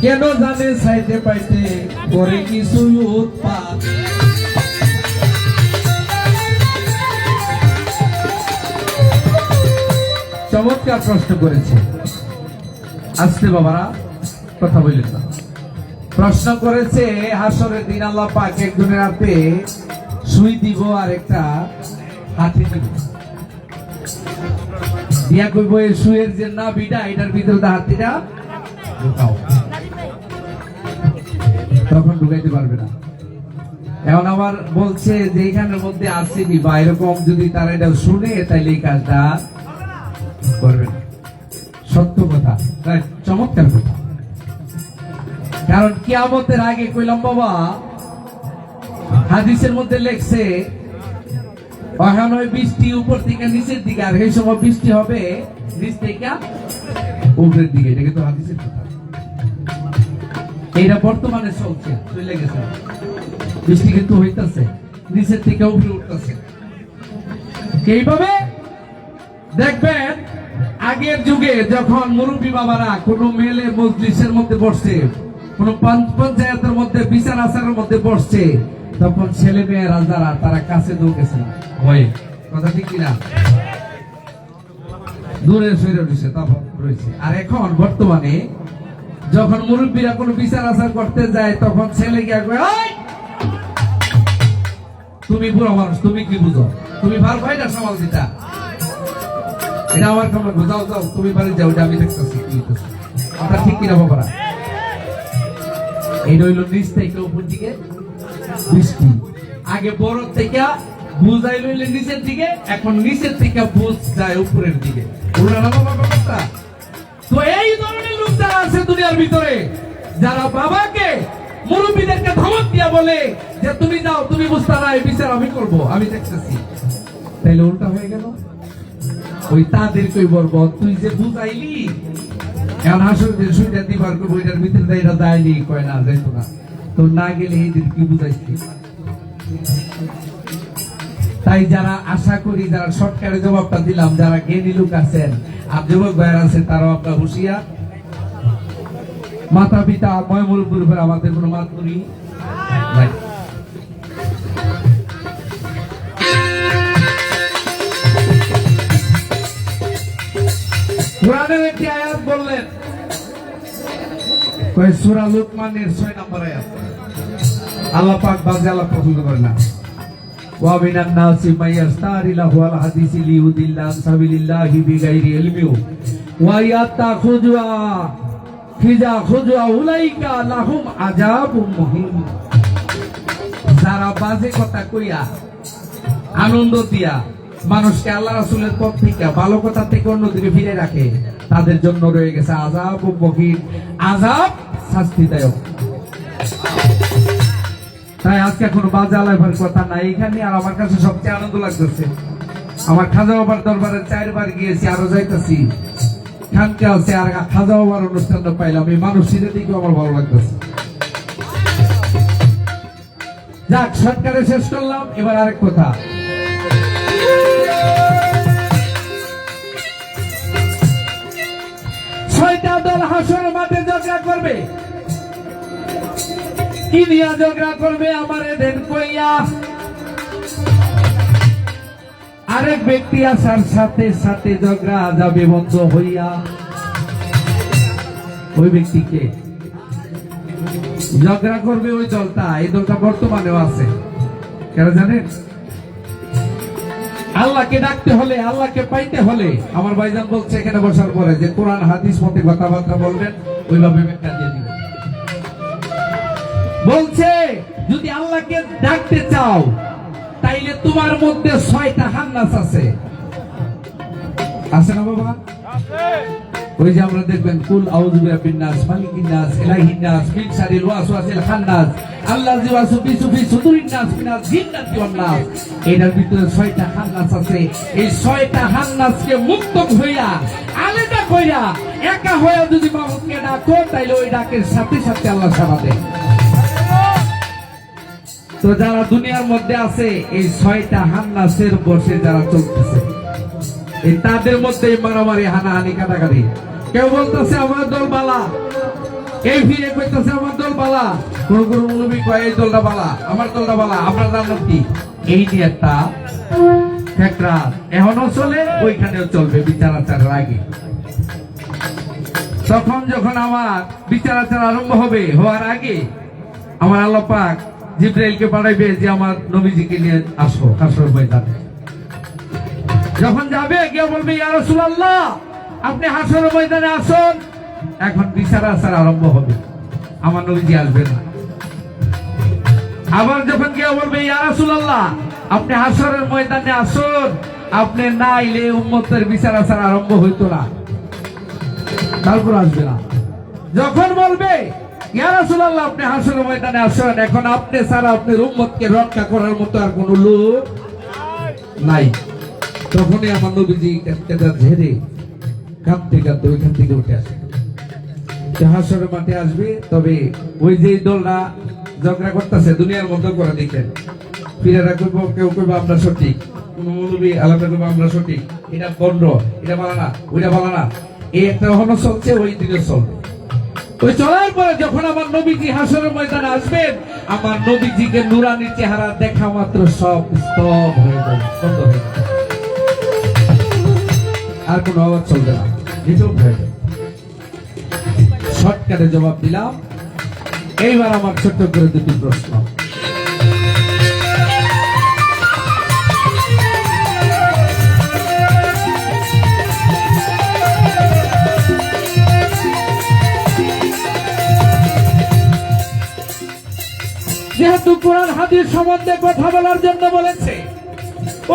কেন জানে চাইতে পাইতে করে কিছু উৎপাত। চমৎকার প্রশ্ন করেছে। আসতে বাবারা কথা বললেন না। প্রশ্ন করেছে হাসরের দিন আল্লাহ পাক একজনের হাতে সুই দিব আর একটা হাতি দিব, দিয়া কইব এই সুইয়ের যে নাভিটা এটার ভিতরে হাতিটা ঢুকাও। তখন ঢুকাইতে পারবে না। এখন আবার বলছে যে এখানের মধ্যে আসিবি বা এরকম যদি তারা এটা শুনে তাইলে এই কাজটা করবে না। সত্য কথা, চমৎকার কথা। কারণ কিয়ামতের আগে কইলাম বাবা, হাদিসের মধ্যে লেখছে এখন ওই বৃষ্টি উপর থেকে নিচের দিকে, আর এই সময় বৃষ্টি হবে নিচ থেকে উপরের দিকে। এটা কিন্তু হাদিসের কথা। এইটা বর্তমানে চলছে, চলে গেছে। বৃষ্টি কিন্তু হইতেছে, নিচের থেকে উপরে উঠতেছে। এইভাবে দেখবেন আগের যুগে যখন মুরব্বী বাবারা কোনো মেলে মজলিসের মধ্যে বসছে, কোন পঞ্চায়েতের মধ্যে বিচার আচারের মধ্যে বসছে, তখন ছেলে মেয়েরা যারা তারা কাছে দৌড়েছে না, ভয়ে। কথা ঠিক কিনা? দূরে সরে রয়েছে, তখন রয়েছে। আর এখন বর্তমানে যখন মুরব্বীরা কোনো বিচার আচার করতে যায়, তখন ছেলে গিয়া কয়, তুমি বুড়ো মানুষ, তুমি কি বুঝো, তুমি ভালো ভাইটা সমাল দিতা, এটা আমার কেমন বোঝাও, যাও তুমি বাড়ি যাও, এটা আমি দেখতেছি। আপনার ঠিক কিনা বাবারা? এই রইল নিচ থেকে উপর দিকে বৃষ্টি। আগে বড় থেকে বুঝাই লইলে নিচের দিকে, এখন নিচের থেকে বুঝ যায় উপরের দিকে। তো এই ধরনের লোক যারা আছে দুনিয়ার ভিতরে, যারা বাবাকে মুরব্বীদেরকে ধমক দিয়া বলে যে তুমি যাও, তুমি বুঝতে না, এই বিচার আমি করবো, আমি দেখতেছি, তাইলে উল্টা হয়ে গেল। ওই তাদের কই বলবো, তুই যে বুঝাইলি, এখন হাসুদের সুইটা দিবার করবো, এটার ভিতরে এটা যায়নি, কয় না যাইতো না, তো না গেলে এইদের কি বুঝাইছি। তাই যারা আশা করি, যারা শর্টকাটে জবাবটা দিলাম, যারা জ্ঞানী লোক আছেন আর যুবক ভাইয়ের আছেন, তারাও আপনার হুঁশিয়ার। মাতা পিতা ময় মুরব্বীর উপর আমাদের কোনো মাতুরি নাই। কোরআনের একটি আয়াত বললেন, সূরা লুকমানের 6 নম্বর আয়াত। আল্লাহ পাক বাজে আল্লাহ পছন্দ করে না। ওয়া মিনান নাসি মাইয়াস্তারি লাহু আল হাদিসি লিউদিল্লাহ সাবিলিল্লাহি বিগাইরি ইলমি ওয়া ইয়াতাখুজুয়া ফিজা খুজুয়া উলাইকা লাহুম আযাবুম মুহিন। যারা বাজে কথা কইয়া আনন্দ দিয়া মানুষকে আল্লাহ রাসূলের পথ থেকে, ভালো কথা থেকে অন্যদিকে ফিরে রাখে, তাদের জন্য রয়ে গেছে আযাবুম মুহিন, আযাব শাস্তিদায়ক। তাই আজকে কোনো বাজে আলাইবার কথা নাই এখানে। আর আমার কাছে সবচেয়ে আনন্দ লাগতেছে, আমার খাজা বাবার দরবারে 4 বার গিয়েছি, আরো যাইতেছি, খানকে আছে, আর খাজা বাবার অনুষ্ঠানটা পাইলাম, এই মানুষের দিকে আমার ভালো লাগতেছে। যাক, সরকারে শেষ করলাম। এবার আরেক কথা, ছয়টা দল হাসর মাঠে ঝগড়া করবে। কি নিয়ে ঝগড়া করবে? আমার এদের কইয়া আরেক ব্যক্তি আসার সাথে সাথে ঝগড়া যাবে বন্ধ হইয়া। ওই ব্যক্তিকে ঝগড়া করবে ওই দলটা। এই দলটা বর্তমানেও আছে, কেন জানেন? আল্লাহকে ডাকতে হলে, আল্লাহকে পাইতে হলে, আমার ভাইজান বলছে এখানে বসার পরে যে কোরআন হাদিস মতে কথাবার্তা বলবেন, ওইভাবে ব্যাখ্যা দিয়ে দিবেন। বলছে যদি আল্লাহকে ডাকতে চাও, তাইলে তোমার মধ্যে 6টা হান্নাস আছে। আছে না বাবা? ওই যে আমরা দেখবেন, কুল আউযু বিরাব্বিন নাস, মালিকিন নাস, ইলাহিন নাস, মিন শারিল ওয়াসওয়াসিল খান্নাস, আল্লাযী ওয়াসওয়াসু ফি সুদুরিন নাস মিনাল জিন্নাতি ওয়ান নাস। এটার ভিতরে 6টা হান্নাস আছে। এই 6টা হান্নাসকে মুক্ত হইয়া, আলাদা কইরা, একা হইয়া যদি মাহবুবকে ডাকো, তাইলে ওই ডাকের সাথে সাথে আল্লাহ সাড়া দেয়। তো যারা দুনিয়ার মধ্যে আছে, এই 6টা হান্নাসের বসে যারা চলতেছে, এই তাদের মধ্যে মারামারি, হানাহানি, কাটাকাটি। কেউ বলতেছে আমার দল বালা, এই ভিড়ে কইতাছে আমার দল বালা, কোন কোন মুলবি কয় এই দলটা বালা, আমার দলটা বালা, আপনার জানেন কি? এই যে একটা ফ্যাক্টরা এখনো চলে, ওইখানেও চলবে বিচার আচারের আগে। তখন যখন আমার বিচার আচার আরম্ভ হবে, হওয়ার আগে আমার আল্লাহ পাক জিবরাইলকে পাঠাইবে যে আমার নবীজিকে নিয়ে আসো হাসর ময়দানে। যখন যাবে কেউ বলবে ইয়া রাসূলুল্লাহ আপনি হাসর ময়দানে আসুন, এখন বিচার আচার আরম্ভ হবে, আমার নবীজি আসবে না। আবার যখন কেউ বলবে ইয়া রাসূলুল্লাহ আপনি হাসরের ময়দানে আসুন, আপনি না আইলে উম্মতের বিচার আচার আরম্ভ হইতো না, তারপর আসবে না। যখন বলবে ইয়া রাসূলুল্লাহ আপনি হাসরের ময়দানে আসুন, এখন আপনি ছাড়া আপনার উম্মতকে রক্ষা করার মতো আর কোনো লোক নাই, তখনই আমার নবীজি কেদা ঝেড়ে কাঁদতে কাঁদতে ওইখান থেকে উঠে আসে, হাসরের মাঠে আসবে। তবে ওই যে দলরা ঝগড়া করতেছে দুনিয়ার মতো করে দেখেন, ফিরেরা কইব, কেউ কইব আমরা সঠিক, কোন মৌলবী আলাদা কইব আমরা সঠিক, এটা বন্ধ, এটা বলা না, ওইটা বলা না, এই একটা এখনো চলছে, ওই দিনে চলবে। ওই চলার পরে যখন আমার নবীজি হাসরের ময়দানে আসবেন, আমার নবীজিকে নুরানি চেহারা দেখা মাত্র সব স্তব হয়ে যাবে, বন্ধ হয়ে যাবে, আর কোনো আওয়াজ চলবে না, নীরব হয়ে যাবে। শর্টকাটে জবাব দিলাম। এইবার আমার ছোট্ট করে দুটি প্রশ্ন। যেহেতু কোরআন হাদিস সম্বন্ধে কথা বলার জন্য বলেছে,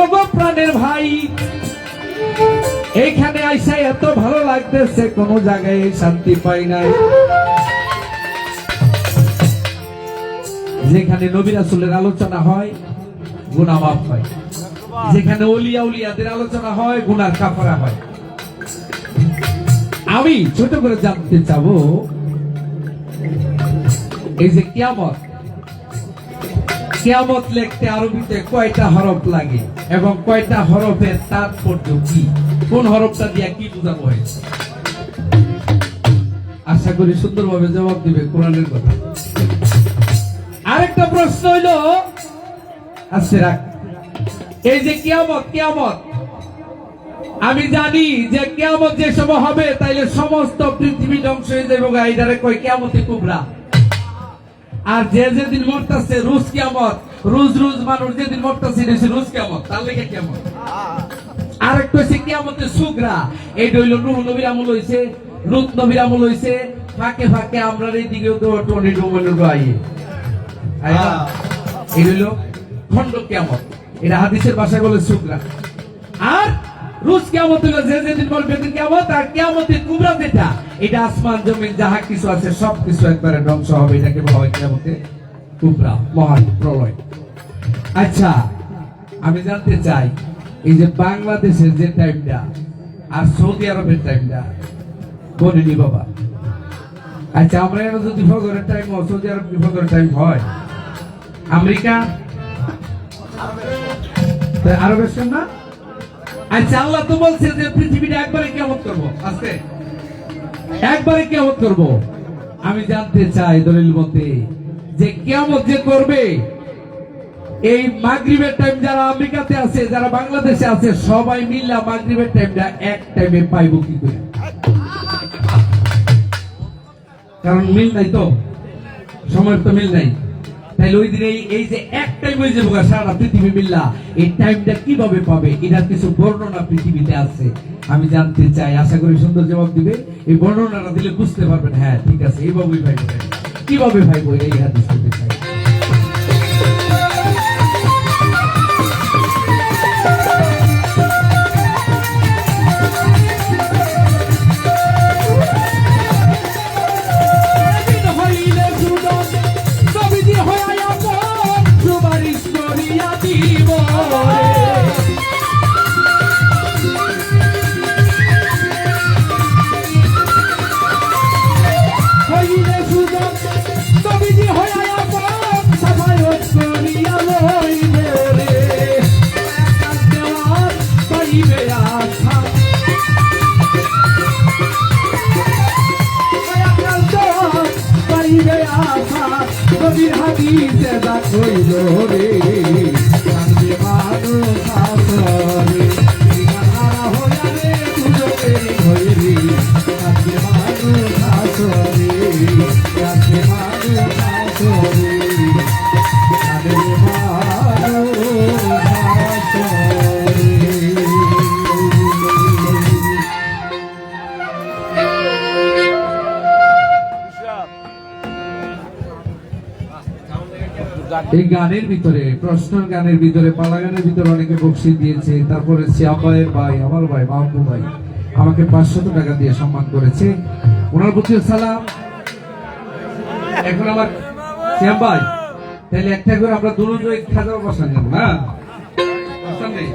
ওগো প্রাণের ভাই, এইখানে আইসা এত ভালো লাগতেছে, কোন জায়গায় শান্তি পাই নাই। যেখানে নবী রাসূলের আলোচনা হয় গুনাহ মাফ হয়, যেখানে ওলিয়া উলিয়াদের আলোচনা হয় গুনার কাফারা হয়। আমি ছোট করে জানতে চাবো, এই যে কিয়ামত, কিয়ামত লিখতে আরবিতে কয়টা হরফ লাগে এবং কয়টা হরফের তাৎপর্য কি, কোন হরফটা দিয়ে কি বোঝানো হয়েছে? আশা করি সুন্দরভাবে জবাব দিবে কোরআনের কথা। আরেকটা প্রশ্ন হইল, আচ্ছা রাখ, এই যে কিয়ামত, কিয়ামত আমি জানি যে কিয়ামত যে সময় হবে তাইলে সমস্ত পৃথিবী ধ্বংস হয়ে যাবে, এইটারে কয় কিয়ামতে কুবরা। আর যে যেদিন মরতেছে রুজ কিয়ামত, রুজ রুজ মানুষ যেদিন মরতেছে রুজ কিয়ামত, তার লেগে কিয়ামত। আরেকটা হচ্ছে কিয়ামতে সুগরা, এইটা হইল নূহ নবীর আমল হইছে, লূত নবীর আমল হইছে, ফাঁকে ফাঁকে আমরা এই দিকেও তো টর্নেডো মনের আইয়ে এই হইল খন্ড কিয়ামত, এটা হাদিসের ভাষায় বলে সুগরা। আর রুজ কিয়ামত হইল যে যেদিন মরবে সেদিন কিয়ামত। আর কিয়ামতের কুবরা যেটা, এটা আসমান জমিন যাহা কিছু আছে সবকিছু একবারে ধ্বংস হবে, এটাকে বলা হয় কিয়ামতে কুবরা, মহান প্রলয়। আচ্ছা আমি জানতে চাই, এই যে বাংলাদেশের যে টাইমটা আর সৌদি আরবের টাইমটা বলিনি বাবা। আচ্ছা আমরা এর যদি ফজরের টাইম হয়, সৌদি আরব ফজরের টাইম হয়, আমেরিকা আরবের না। আচ্ছা আল্লাহ তো বলছে যে পৃথিবীটা একবারে কিয়ামত করবো, আজকে একবারে কিয়ামত করবো। আমি জানতে চাই দলিল মতে যে কিয়ামত যে করবে, এই মাগরিবের টাইম যারা আমেরিকাতে আছে, যারা বাংলাদেশে আছে, সবাই মিল্লা মাগরিবের টাইমটা এক টাইমে পাইব কি করে? কারণ মিল নাই তো, সময়ের তো মিল নাই। তাইলে ওই দিনে এই যে এক টাইম হয়ে যাবো সারা পৃথিবী মিল্লা, এই টাইমটা কিভাবে পাবে? এটার কিছু বর্ণনা পৃথিবীতে আছে, আমি জানতে চাই। আশা করি সুন্দর জবাব দিবে। এই বর্ণনাটা দিলে বুঝতে পারবেন, হ্যাঁ ঠিক আছে এইভাবেই ভাইব। কিভাবে ভাইব এই হাদিস করতে চাই। নবীর হাদিসে যা কইল রে কান্দে মানুষ আসরে ইমানহারা হইয়া রে দুজনে হইরি কান্দে মানুষ আসরে কান্দে মানুষ আসরে কান্দে মানুষ আসরে। এই গানের ভিতরে প্রশ্নের গানের ভিতরে পালা গানের ভিতরে অনেকে বকশিশ দিয়েছে। তারপরে শ্যামায়ের ভাই আমার ভাই মাহবুব ভাই আমাকে 500 টাকা দিয়ে সম্মান করেছে, ওনার প্রতি সালাম। এখন আমার শ্যাম ভাই তাহলে একটা করে আমরা দুজন খাজা বসান যাব না বসান নেই।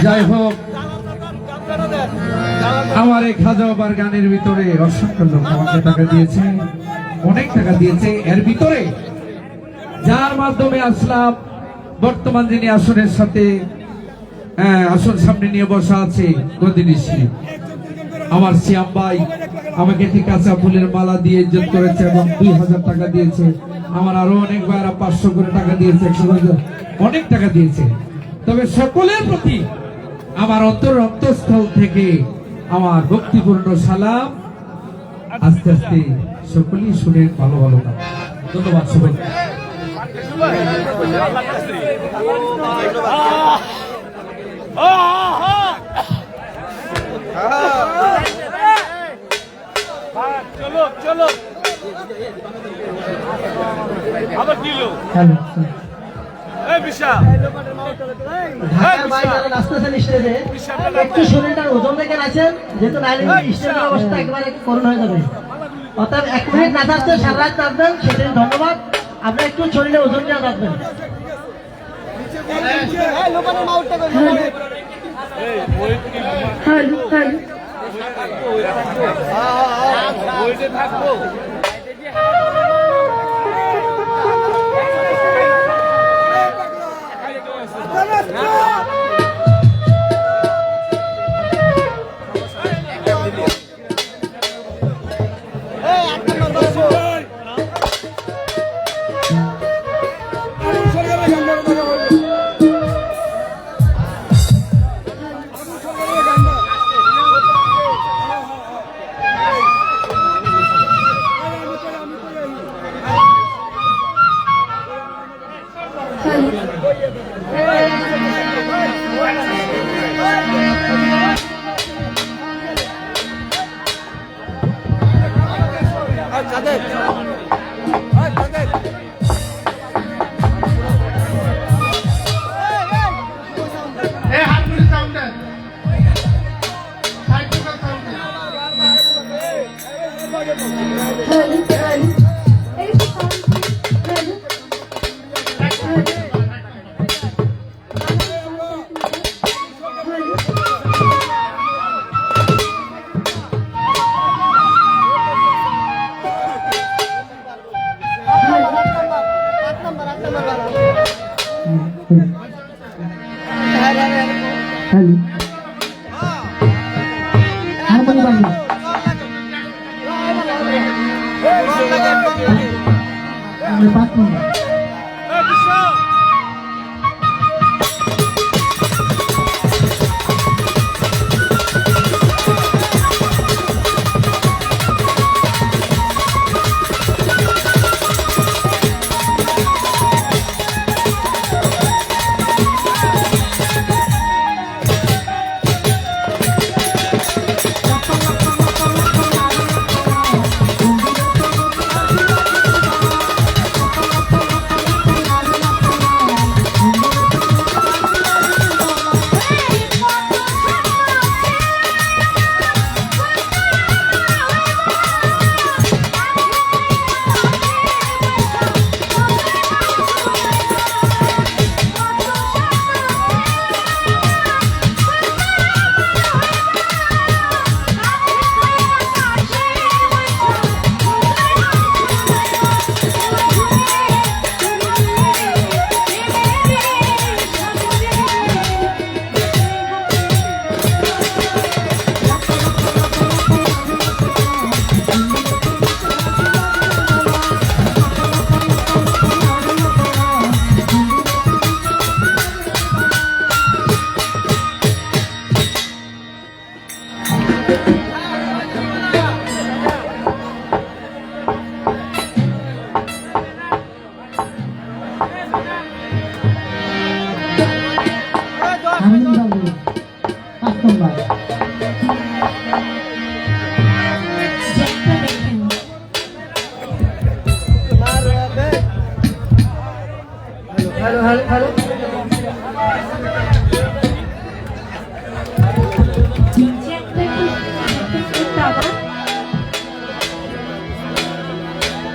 যাই হোক, আমার এই খাজা বাবার গানের ভিতরে অসংখ্য লোক আমাকে টাকা দিয়েছে, অনেক টাকা দিয়েছে। এর ভিতরে যার মাধ্যমে আসলাম, বর্তমান যিনি আসনের সাথে আসন সামনে নিয়ে বসা আছে গদিনিশি, আমার শ্যাম ভাই আমাকে ঠিক কাঁচা ফুলের মালা দিয়ে ইজ্জত করেছে এবং 2000 টাকা দিয়েছে। আমার আরো অনেক ভাইরা 500 করে টাকা দিয়েছে, 100 অনেক টাকা দিয়েছে। তবে সকলের প্রতি আমার অন্তঃস্থল থেকে আমার ভক্তিপূর্ণ সালাম। আস্তে আস্তে সকলেই শুনেন ভালো ভালো গান। ধন্যবাদ সবাইকে। চলো চলো আবার কিলো ঢাকার বাইরে যারা নাচতেছেন স্টেজে একটু শরীরটার ওজন দেখে নাচেন, যেহেতু নাইলে স্টেজের অবস্থা একেবারে করুণ হয়ে যাবে। অর্থাৎ 1 মিনিট নাচাচ্ছে, সারা রাত নাচবেন, সেটাই ধন্যবাদ। আপনি একটু শরীরে ওজন নিয়ে নাচবেন। থাকবো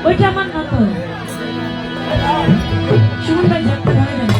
ওইটা আমার নতুন সুমন ভাই যাত্রা ধরে দেন।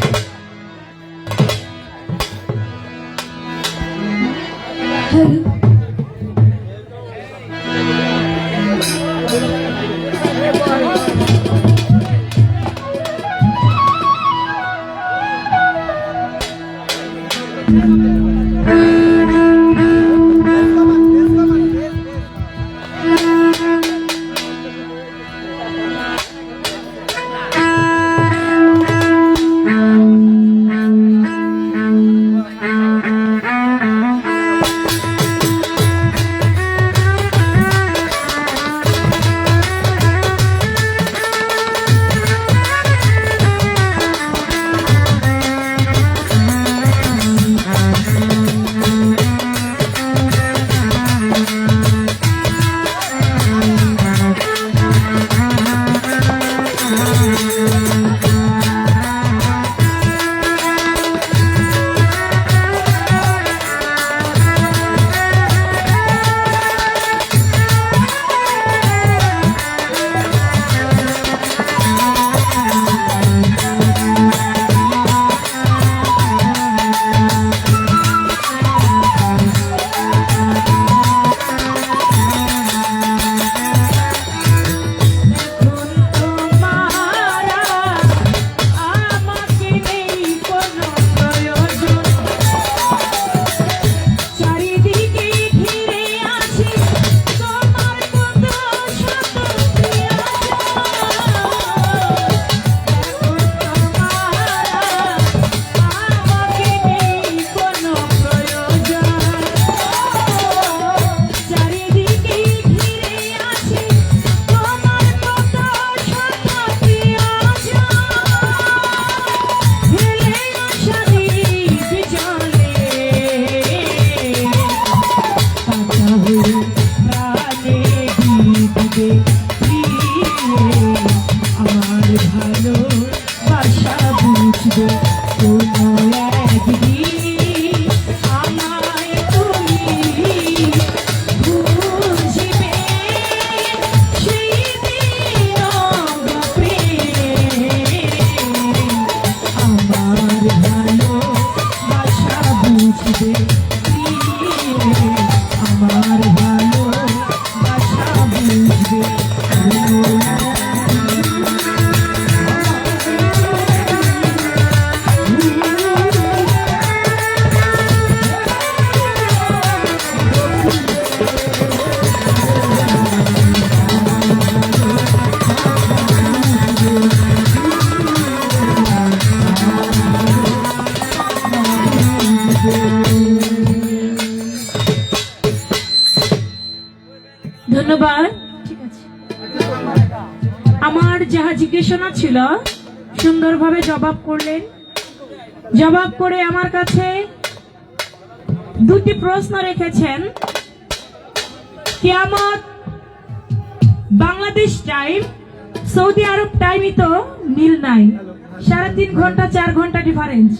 ধন্যবাদ। ঠিক আছে, আমার যাহা জিজ্ঞাসা ছিল সুন্দরভাবে জবাব করলেন। জবাব করে আমার কাছে দুটি প্রশ্ন রেখেছেন। কিয়ামত বাংলাদেশ টাইম সৌদি আরব টাইমই তো মিল নাই, 3.5 ঘন্টা 4 ঘন্টা ডিফারেন্স।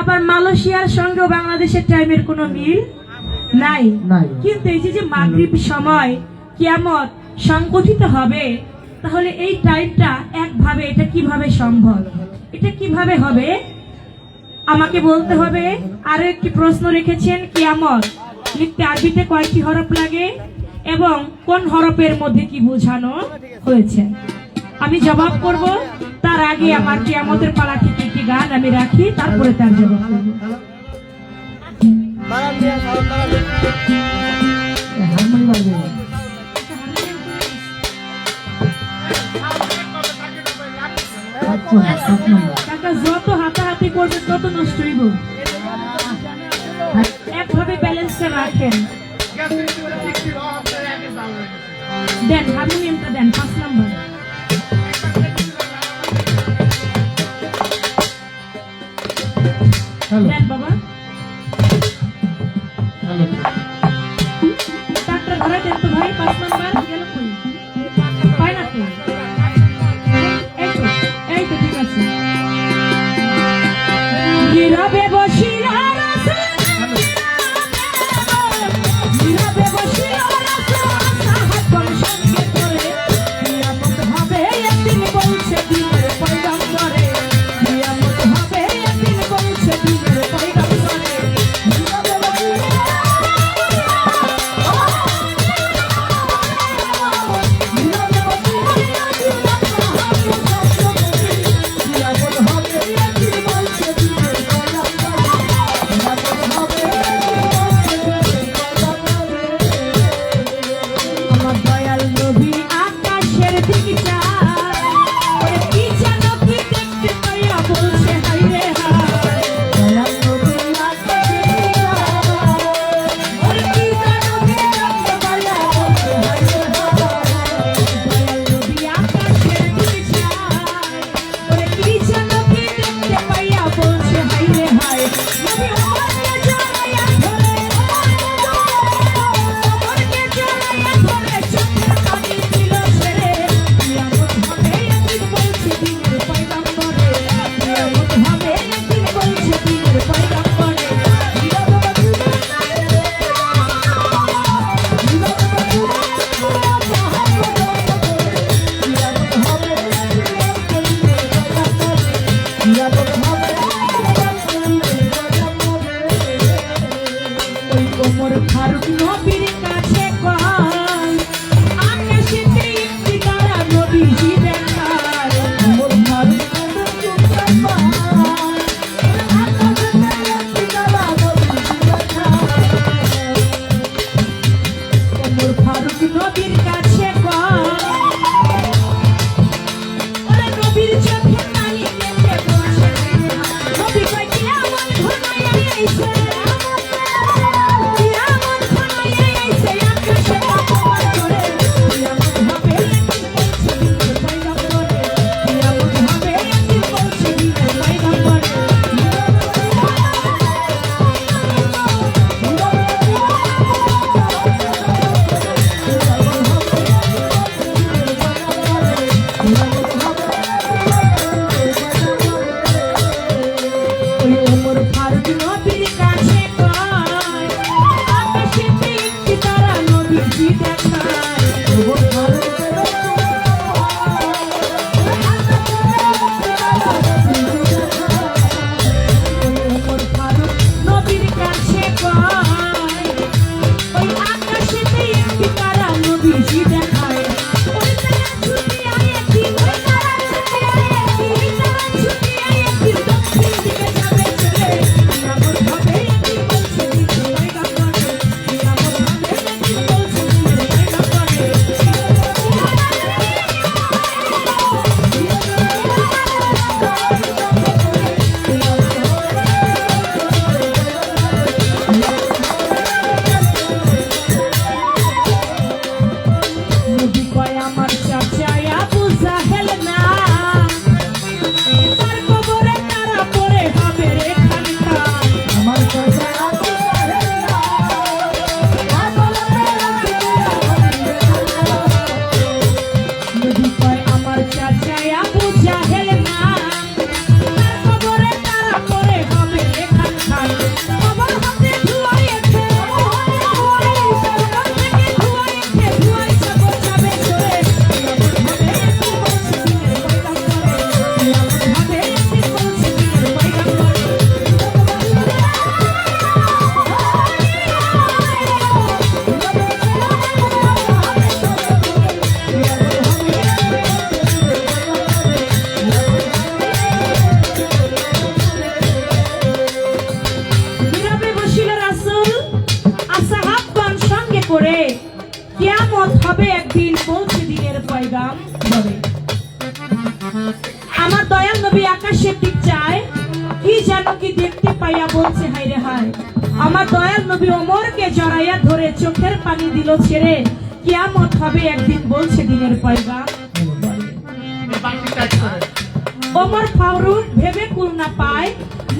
আবার মালয়েশিয়ার সঙ্গেও বাংলাদেশের টাইমের কোনো মিল নাই। কিন্তু এই যে মাগরিব সময় কিয়ামত সংগঠিত হবে, তাহলে এই টাইমটা একভাবে এটা কিভাবে সম্ভব, এটা কিভাবে হবে আমাকে বলতে হবে। আরো একটি প্রশ্ন রেখেছেন, কিয়ামত লিখতে আরবিতে কয়টি হরফ লাগে এবং কোন হরফের মধ্যে কি বোঝানো হয়েছে। আমি জবাব করব, তার আগে আমার কিয়ামতের পালা থেকে একটি গান আমি রাখি, তারপরে তার জবাব করব। কাকা যত হাতাহাতি করবে তত নষ্ট হইব, একভাবে ব্যালেন্সটা রাখেন। দেন হারমোনিয়ামটা দেন, 5 নাম্বার। দেন বাবা, ডাক্তার ধরে দেন তো ভাই, 5 নাম্বার গেল কই, পায় না তো। এই তো ঠিক আছে। নীরবে বসিয়া রাসূল, নীরবে বসিয়া রাসূল সাহাবগণ সঙ্গে করে, কিয়ামত হবে একদিন বলছে দিনের পয়গম্বরে, কিয়ামত হবে একদিন বলছে দিনের পয়গম্বরে। নীরবে বসিয়া ওই ওমর ফারুক নবীর কাছে কয় আকাশেতে একটি তারা নবীজি দেখায় ওমর ফারুক ওমর ফারুক নবীর কাছে কয় ওই আকাশেতে একটি তারা নবীজি দেখায় ওই তারা ছুটি আয়াতি ওই তারা ছুটি আয়াতি ওই তারা ছুটি আয়াতি দক্ষিণ দিকে যাবে চলে নিয়ামত হবে একটি বলছে দিকে পয়গা করে নিয়ামত হবে একটি বলছে দিকে পয়গা করে নবী কয় আমার চাচা আবু জাহেল না তার কবরে তারা পড়ে হবে রে খানকা আমার চাচা আবু জাহেল না নবী কয় আমার চাচা আবু জাহেল না তার কবরে তারা পড়ে হবে রে খানকা কবর হতে ধুয়াইছে কবর থেকে ধুয়াইছে ধুয়াইছে বোঝাবে চলে নিয়ামত হবে একটি বলছে দিনের পয়গা করে নিয়ামত হবে একটি বলছে দিনের পয়গা করে নীরবে বসিল রাসূল আসহাবগণ সঙ্গে করে কিয়ামত হবে একদিন পৌঁছে দিনের পয়গাম ধরে আমার দয়াল নবী আকাশের দিক চায় কি যেন কি দেখতে পাইয়া বলছে হায় রে হায় আমার দয়াল নবী ওমরকে জড়াইয়া ধরে চোখের পানি দিল ছেড়ে কিয়ামত হবে একদিন বলছে দিনের পয়গাম ধরে ওমর ফারুক ভেবে কুল না পায়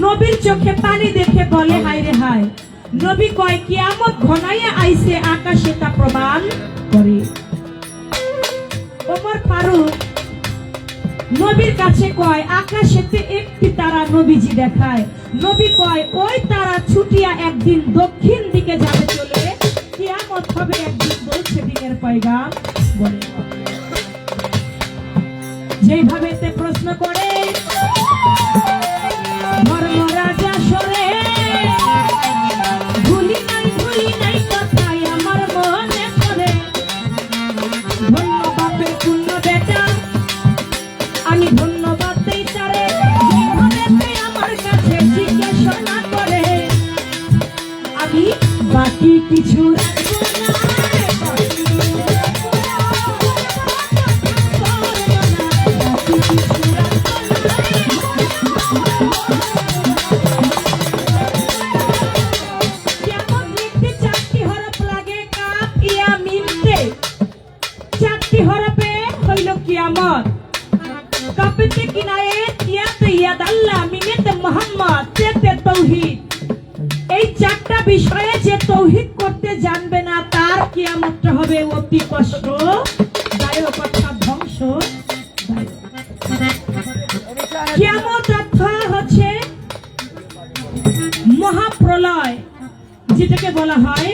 নবীর চোখে পানি দেখে বলে হায় রে হায় নবী কয় কিয়ামত ঘনাইয়া আইছে আকাশে তা প্রমাণ করে ওমর ফারুক নবীর কাছে কয় আকাশেতে একটি তারা নবীজি দেখায় নবী কয় ওই তারা ছুটিয়া একদিন দক্ষিণ দিকে যাবে চলে কিয়ামত হবে একদিন বলছে দিনের পয়গাম বলে যেইভাবে সে প্রশ্ন করে ধর্মরাজা সরে ভুলি নাই কথাই আমার মনে পড়ে ধন্য বাপের পূর্ণ বেটা আমি ধন্যবাদ দেই তারে যেভাবে আমার কাছে জিজ্ঞাসা করে আমি বাকি কিছু রাখবো না কেমন লিখতে চারটি হরফ লাগে কাপ ইয়া মিমতে চারটি হরফে হইল কিয়ামত কাপতে কিনায়ে ইয়াতে ইয়াদ আল্লাহ মিমেতে মুহাম্মদ তেতে তাওহীদ এই চারটা বিষয়ে যে তাওহীদ করতে জানবে না তার কিয়ামতটা হবে অতি কষ্ট দায়ক অর্থাৎ ধ্বংস কিয়ামত অর্থ হচ্ছে মহাপ্রলয় যেটাকে বলা হয়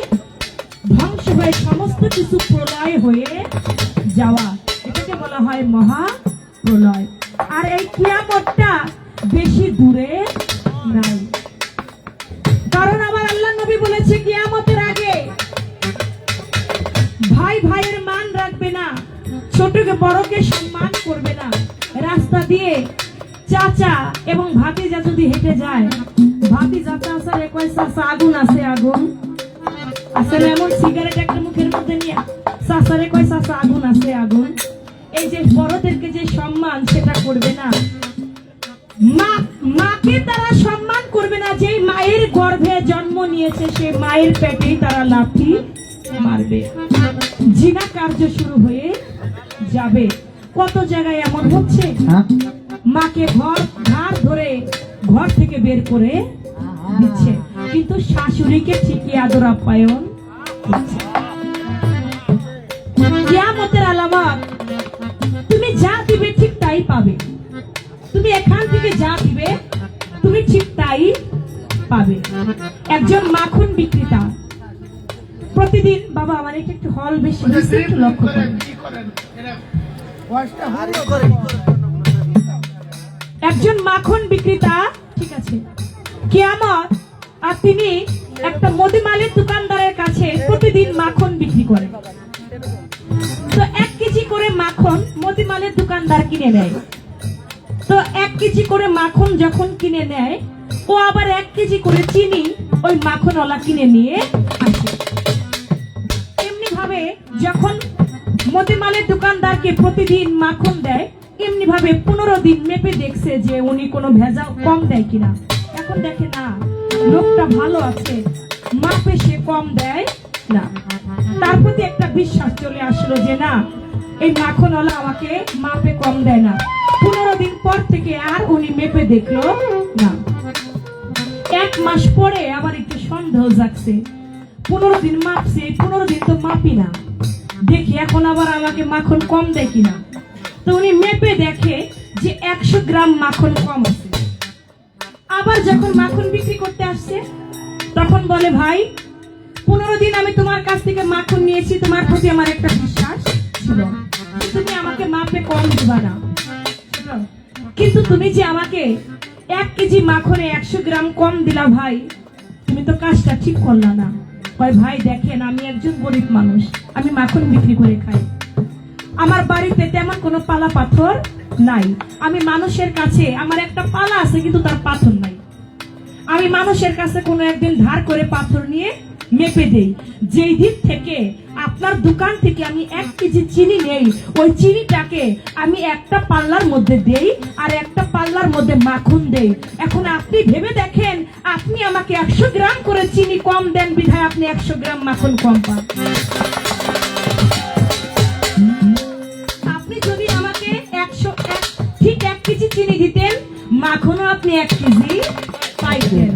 ধ্বংস হয়ে সমস্ত কিছু প্রলয় হয়ে যাওয়া এটাকে বলা হয় মহাপ্রলয় আর এই কিয়ামতটা বেশি দূরে নাই কারণ আমার আল্লাহ নবী বলেছে কিয়ামতের আগে ভাই ভাইয়ের মান রাখবে না ছোটকে বড়কে সম্মান করবে না রাস্তা দিয়ে চাচা এবং ভাতিজা যদি হেঁটে যায় ভাতিজা চাচার কয় চাচা আগুন আছে আগুন আসলে এমন সিগারেট একটা মুখের মধ্যে নিয়ে চাচারে কয় চাচা আগুন আছে আগুন এই যে বড়দেরকে যে সম্মান সেটা করবে না মাকে তারা সম্মান করবে না যে মায়ের গর্ভে জন্ম নিয়েছে সে মায়ের পেটেই তারা লাথি মারবে জিনা কার্য শুরু হয়ে যাবে কত জায়গায় এমন হচ্ছে মাকে ঘাড় ধরে ঘর থেকে বের করে দিচ্ছে কিন্তু শাশুড়িকে ঠিকই আদর আপ্যায়ন করছে কিয়ামতের আলামত তুমি যা দিবে ঠিক তাই পাবে তুমি এখান থেকে যা দিবে তুমি ঠিক তাই পাবে। একজন মাখন বিক্রেতা প্রতিদিন, বাবা আমার একটু হল বেশি হয়েছে, একটু লক্ষ্য করুন। একজন মাখন বিক্রেতা, ঠিক আছে, কিয়ামত, আর তিনি একটা মুদিমালের দোকানদারের কাছে প্রতিদিন মাখন বিক্রি করেন। তো 1 কেজি করে মাখন মুদিমালের দোকানদার কিনে নেয়। তো 1 কেজি করে মাখন যখন কিনে নেয়, ও আবার 1 কেজি করে চিনি ওই মাখনওয়ালা কিনে নিয়ে আসে। এমনি ভাবে যখন মুদিমালের দোকানদারকে প্রতিদিন মাখন দেয়, এমনি ভাবে 15 দিন মেপে দেখছে যে উনি কোনো ভেজাল কম দেয় কিনা। এখন দেখে না, লোকটা ভালো আছে, মাপে সে কম দেয় না। তার প্রতি একটা বিশ্বাস চলে আসলো যে না, এই মাখনওয়ালা আমাকে মাপে কম দেয় না। 15 দিন পর থেকে আর উনি মেপে দেখলো না। 1 মাস পরে আবার একটু সন্দেহ জাগছে, 15 দিন মাপছে, 15 দিন তো মাপি না, দেখি এখন আবার আমাকে মাখন কম দেয় কিনা। তো উনি মেপে দেখে যে 100 গ্রাম মাখন কম আছে। আবার যখন মাখন বিক্রি করতে আসছে, তখন বলে, ভাই 15 দিন আমি তোমার কাছ থেকে মাখন নিয়েছি, তোমার প্রতি আমার একটা বিশ্বাস ছিল, তুমি আমাকে মাপে কম দিবা না, কিন্তু তুমি যে আমাকে 1 কেজি মাখনে 100 গ্রাম কম দিলা, ভাই তুমি তো কাজটা ঠিক করলা না। কয়, ভাই দেখেন আমি একজন গরিব মানুষ, আমি মাখন বিক্রি করে খাই, আমার বাড়িতে তেমন কোনো পালা পাথর নাই, আমি মানুষের কাছে, আমার একটা পালা আছে কিন্তু তার পাথর নাই, আমি মানুষের কাছে কোনো একদিন ধার করে পাথর নিয়ে মেপে দেই, যেই দিন থেকে আপনার দোকান থেকে আমি 1 কেজি চিনি নেই, ওই চিনিটাকে আমি একটা পাল্লার মধ্যে দেই আর একটা পাল্লার মধ্যে মাখন দেই। এখন আপনি ভেবে দেখেন, আপনি আমাকে 100 গ্রাম করে চিনি কম দেন, বিধায় আপনি 100 গ্রাম মাখন কম পান। আপনি যদি আমাকে 1 কেজি চিনি দিতেন, মাখনও আপনি 1 কেজি পাইতেন।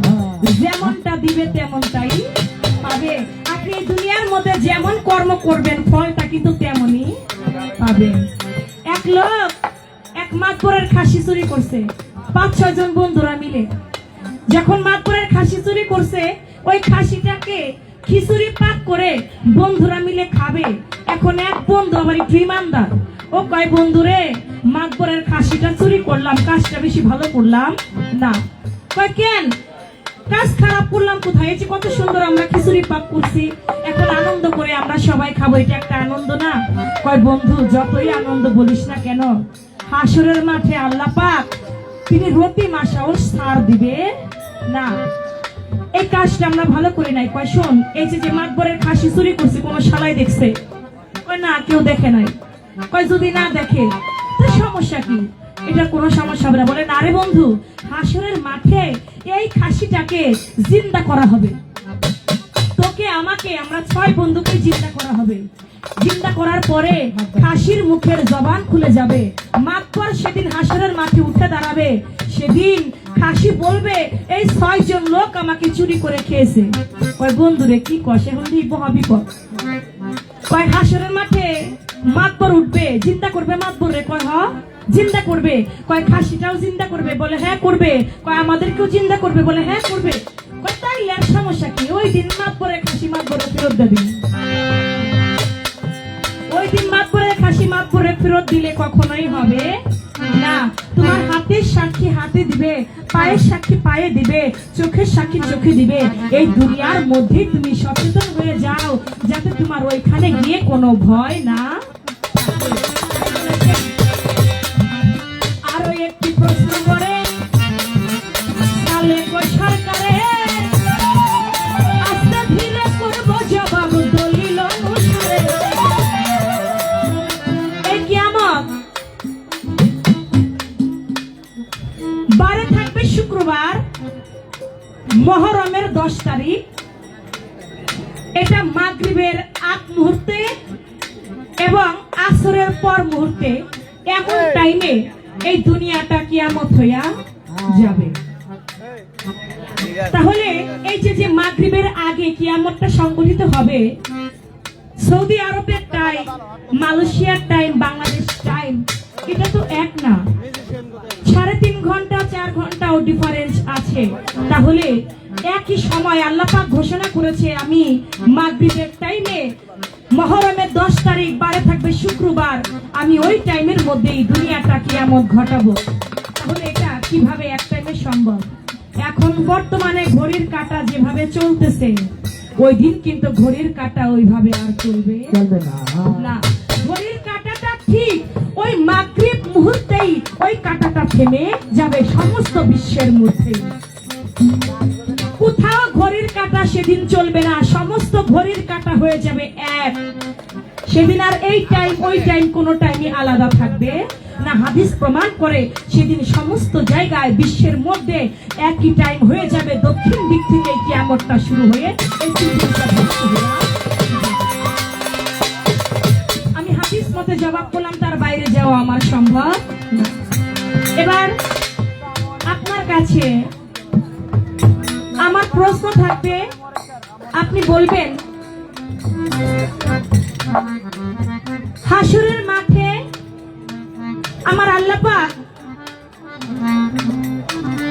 যেমনটা দিবে তেমনটাই পাবে। আপনি এই দুনিয়ার মধ্যে যেমন কর্ম করবেন, ফলটা কিন্তু তেমনই পাবেন। এক লোক এক মাতবরের খাসি চুরি করছে, 5-6 জন বন্ধুরা মিলে। যখন মাতবরের খাসি চুরি করছে, ওই খাসিটাকে খিচুড়ি পাক করে বন্ধুরা মিলে খাবে। এখন এক বন্ধু আবার একটু ইমানদার, ও কয়, বন্ধুরে মাতবরের খাসিটা চুরি করলাম, কাজটা বেশি ভালো করলাম না। কয়, কেন কাজ খারাপ করলাম কোথায়? এই যে কত সুন্দর আমরা খিচুড়ি পাক করছি, এখন আনন্দ করে আমরা সবাই খাবো, এটা একটা আনন্দ না? কয়, বন্ধু যতই আনন্দ বলিস না কেন, হাসরের মাঠে আল্লাহ পাক তিনি রতি মাসাও ছাড় দিবে না। এই কাজটা আমরা ভালো করি নাই। কয়, শোন, এই যে মাতবরের খাসি চুরি করছি, কোন শালাই দেখছে? কয়, না, কেউ দেখে নাই। কয়, যদি না দেখে তো সমস্যা কি? এটা কোনো সমস্যা হবে না। বলে, না রে বন্ধু, হাসরের মাঠে এই খাসিটাকে জিন্দা করা হবে, তোকে আমাকে আমরা 6 বন্ধুকে জিন্দা করা হবে। জিন্দা করার পরে খাসির মুখের জবান খুলে যাবে, মাতবর সেদিন হাসরের মাঠে উঠে দাঁড়াবে। সেদিন খাসি বলবে, এই 6 জন লোক আমাকে চুরি করে খেয়েছে। কয়, বন্ধুরে কি কয়? এখন বিপদ। কয়, হাসরের মাঠে মাতবর উঠবে, জিন্দা করবে মাতবরে। কয়, হ, জিন্দা করবে। কয়, খাসিটাও জিন্দা করবে? বলে, হ্যাঁ করবে। কয়, আমাদেরকেও জিন্দা করবে? বলে, হ্যাঁ করবে। কয়, তাইলে আর সমস্যা কি? ওই দিন মাতবরে খাসি মাতবরে ফেরত দেবে। ওই দিন মাতবরে খাসি মাতবরে ফেরত দিলে কখনোই হবে না। তোমার হাতের সাক্ষী হাতে দিবে, পায়ের সাক্ষী পায়ে দিবে, চোখের সাক্ষী চোখে দিবে। এই দুনিয়ার মধ্যে তুমি সচেতন হয়ে যাও, যাতে তোমার ওইখানে গিয়ে কোনো ভয় না। আরো একটি প্রশ্ন করে, সালে সরকারে আস্তে ধীরে করব জবাব দলিল অনুসারে। এই কিয়ামত বারে থাকবে শুক্রবার, মুহররমের 10 তারিখ। এটা মাগরিবের আগ মুহূর্তে এবং আসরের পর মুহূর্তে, এমন টাইমে এই দুনিয়াটা কিয়ামত হইয়া যাবে। তাহলে এই যে মাগরিবের আগে কিয়ামতটা সংঘটিত হবে, সৌদি আরবের টাইম, মালয়েশিয়ার টাইম, বাংলাদেশ টাইম, এটা তো এক না। 3.5 ঘন্টা 4 ঘন্টাও ডিফারেন্স আছে। তাহলে একই সময় আল্লাহ পাক ঘোষণা করেছে আমি মাগরিবের টাইমে মুহররমের 10 তারিখ বারে থাকবে শুক্রবার, আমি ওই টাইমের মধ্যেই দুনিয়াটা কিয়ামত ঘটাবো। তাহলে এটা কিভাবে এক টাইমে সম্ভব? এখন বর্তমানে ঘড়ির কাঁটা যেভাবে চলতেছে, ওই দিন কিন্তু ঘড়ির কাঁটা ওইভাবে আর চলবে না। ঘড়ির কাঁটাটা ঠিক ওই মাগরিব মুহূর্তেই ওই কাঁটাটা থেমে যাবে সমস্ত বিশ্বের মধ্যে। কোথাও ঘড়ির কাঁটা সেদিন চলবে না, সমস্ত ঘড়ির কাঁটা হয়ে যাবে এক। সেদিন আর এই টাইম ওই টাইম কোনো টাইমই আলাদা থাকবে না। হাদিস প্রমাণ করে সেদিন সমস্ত জায়গায় বিশ্বের মধ্যে একই টাইম হয়ে যাবে। দক্ষিণ দিক থেকে কিয়ামতটা শুরু হয়ে এই পৃথিবীটা ধ্বংস হয়ে যাবে। আমি হাদিস মতে জবাব করলাম, তার বাইরে যাওয়া আমার সম্ভব না। এবার আপনার কাছে আমার প্রশ্ন থাকবে, আপনি বলবেন হাসরের মাঠে আমার আল্লাহ পাক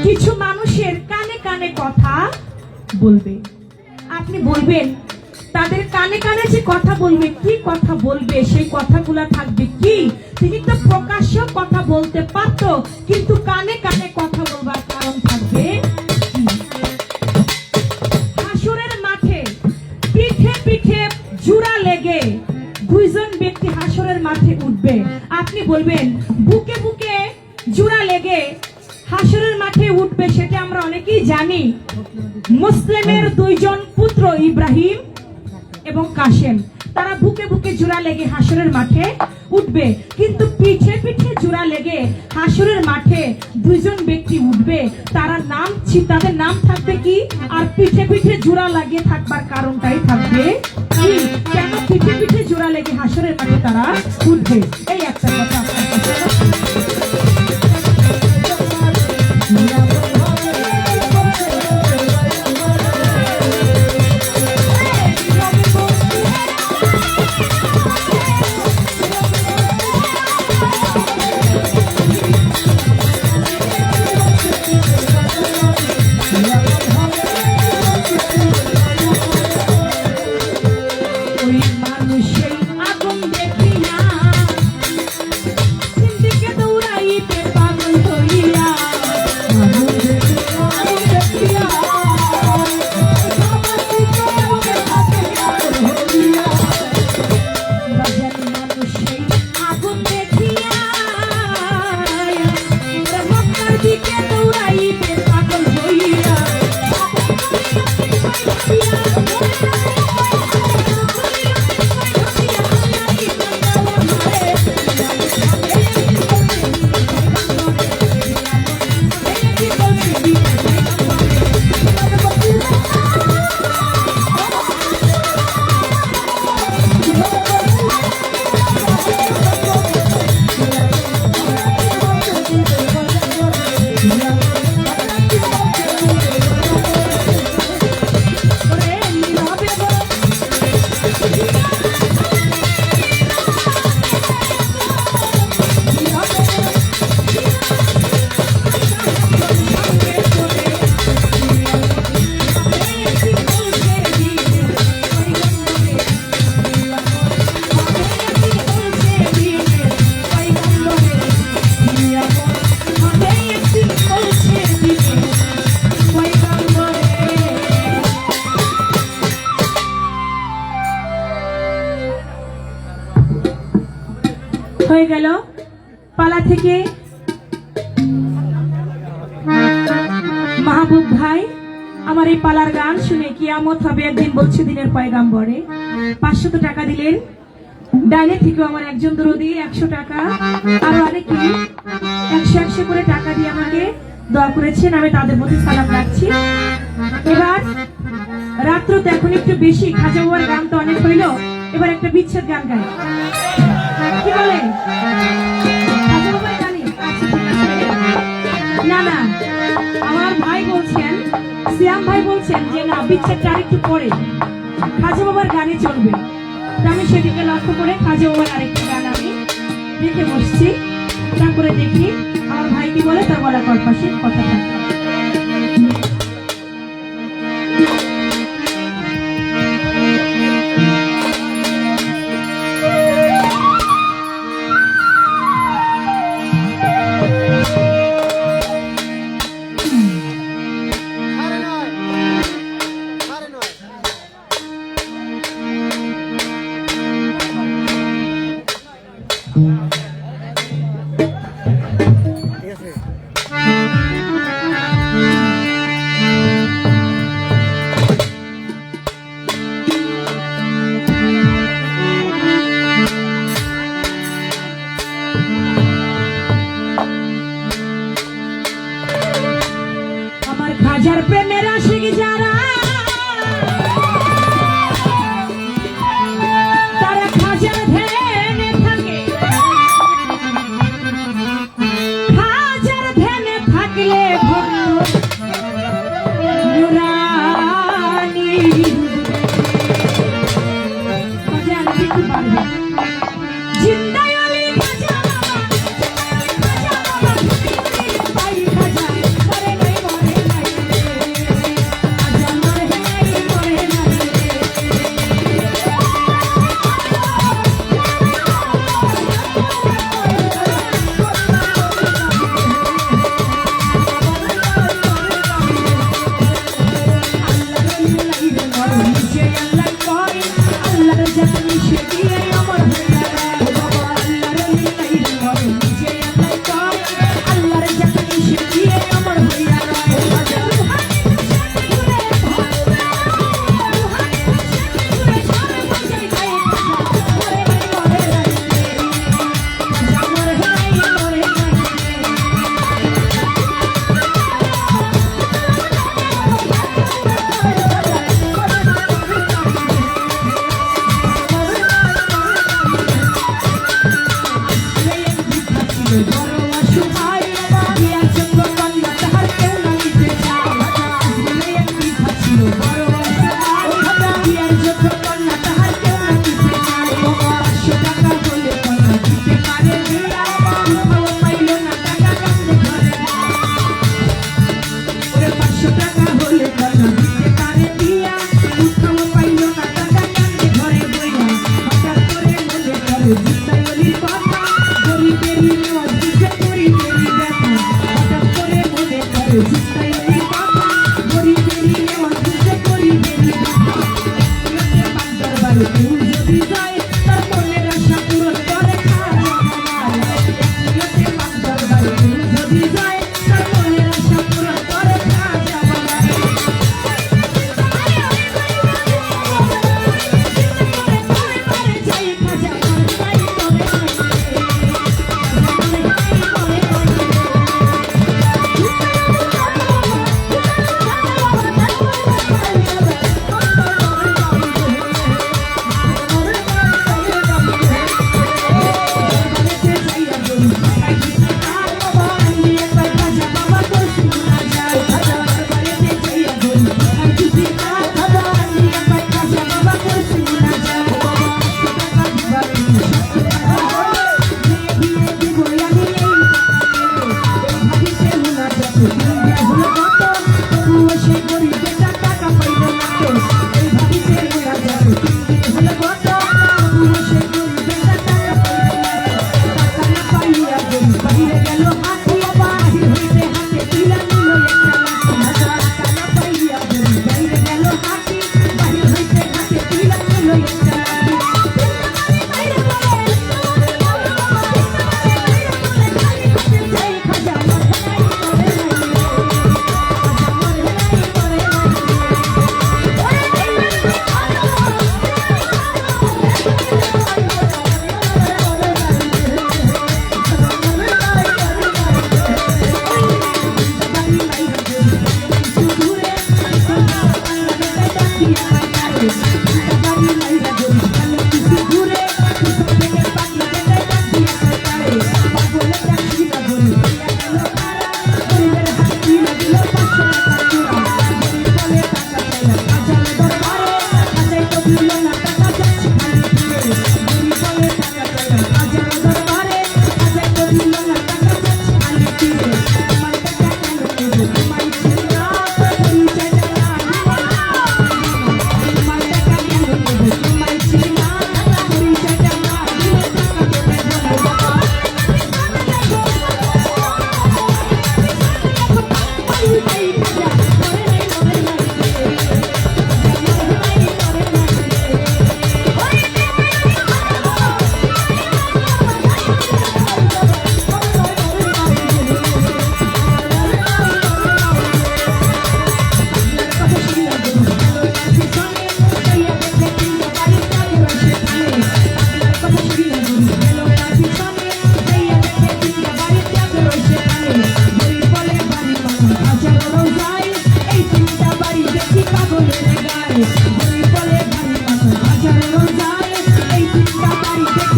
কিছু মানুষের কানে কানে কথা বলবে। আপনি বলবেন তাদের কানে কানে যে কথা বলবে, কি কথা বলবে, সেই কথাগুলা থাকবে কি? তিনি তো প্রকাশ্য কথা বলতে পারত, কিন্তু কানে কানে কথা বলবার কারণ থাকবে কি? হাসরের মাঠে পিঠে পিঠে জোড়া লেগে দুইজন ব্যক্তি হাসরের মাঠে উঠবে। আপনি বলবেন বুকে বুকে জোড়া লেগে হাসরের মাঠে উঠবে, সেটা আমরা অনেকেই জানি। মুসলিমের দুইজন পুত্র ইব্রাহিম এবং কাসেম, তারা বুকে বুকে জোড়া লেগে হাসরের মাঠে উঠবে। কিন্তু পিঠে পিঠে জোড়া লেগে হাসরের মাঠে দুইজন ব্যক্তি উঠবে, তাদের নাম থাকবে কি? আর পিঠে পিঠে জোড়া লাগিয়ে থাকবার কারণটাই থাকবে কি? কেন পিঠে পিঠে জোড়া লেগে হাসরের মাঠে তারা উঠবে? এই একটা কথা আপনার কাছে। ওই মানুষের আগুন দেখিয়া সিন্দিকে দৌড়াইতে পাগল হইয়া, মানুষের আগুন দেখিয়া মানুষের আগুন দেখিয়া মক্কার দিকে দৌড়াইতে পাগল হইয়া। হয়ে গেল পালা থেকে মাহবুব ভাই আমার এই পালার গান শুনে কিয়ামত হবে একদিন বলছে দিনের পয়গাম্বরে 500 টাকা দিলেন। ডাইনে থেকেও আমার একজন দরদি 100 টাকা, আরো অনেকে 100 করে টাকা দিয়ে আমাকে দোয়া করেছেন, আমি তাদের প্রতি সালাম রাখছি। এবার রাত্র তো এখন একটু বেশি, খাজা বাবার গান তো অনেক হইলো, এবার একটা বিচ্ছেদ গান গাই, কি বলে? খাজা বাবার গানই? আচ্ছা ঠিক আছে। না না, আমার ভাই বলছেন, সিয়াম ভাই বলছেন যে না, বিচ্ছেদটা আরেকটু পরে খাজা বাবার গানে চলবে। আমি সেদিকে লক্ষ্য করে খাজা বাবার আরেকটা গান আমি রেখে বসছি। তারপরে দেখি আমার ভাই কি বলে, তার বলা পাশে কথা থাকে। আমার খাজার প্রেমের আশিক যারা, তারা খাজার ধ্যানে থাকে, খাজার ধ্যানে থাকলে ভক্ত নুরানি খাজা দিতে পারবে। জিন্দায় আলী খাজা বাবা, খাজা বাবা, ভাই খাজা করে নাই মরে নাই,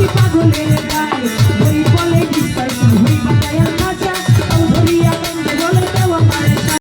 পাগলের